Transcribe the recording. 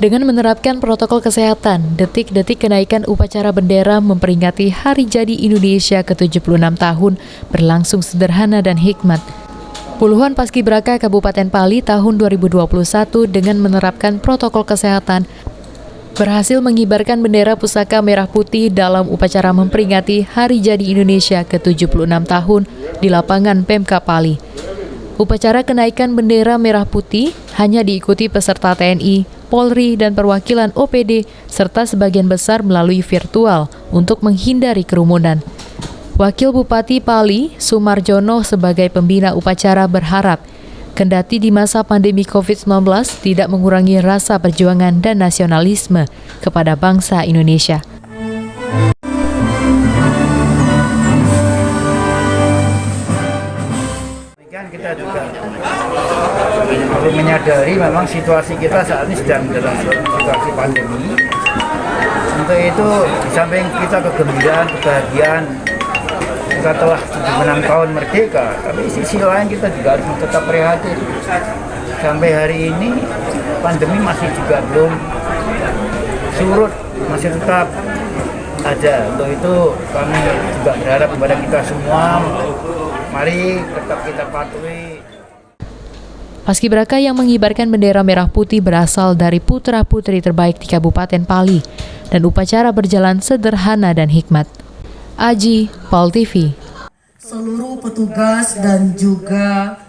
Dengan menerapkan protokol kesehatan, detik-detik kenaikan upacara bendera memperingati Hari Jadi Indonesia ke-76 tahun berlangsung sederhana dan hikmat. Puluhan paskibraka Kabupaten Pali tahun 2021 dengan menerapkan protokol kesehatan berhasil mengibarkan bendera pusaka merah putih dalam upacara memperingati Hari Jadi Indonesia ke-76 tahun di lapangan Pemkab Pali. Upacara kenaikan bendera merah putih hanya diikuti peserta TNI, Polri, dan perwakilan OPD, serta sebagian besar melalui virtual untuk menghindari kerumunan. Wakil Bupati Pali, Sumarjono, sebagai pembina upacara berharap, kendati di masa pandemi COVID-19 tidak mengurangi rasa perjuangan dan nasionalisme kepada bangsa Indonesia. Kita juga perlu menyadari memang situasi kita saat ini sedang dalam situasi pandemi. Untuk itu, di samping kita kegembiraan, kebahagiaan, kita telah 76 tahun merdeka, tapi sisi lain kita juga harus tetap prihatin. Sampai hari ini pandemi masih juga belum surut, masih tetap ada. Untuk itu kami juga berharap kepada kita semua, mari tetap kita patuhi. Paskibraka yang mengibarkan bendera merah putih berasal dari putra-putri terbaik di Kabupaten Pali, dan upacara berjalan sederhana dan hikmat. Aji, Pal TV. Seluruh petugas dan juga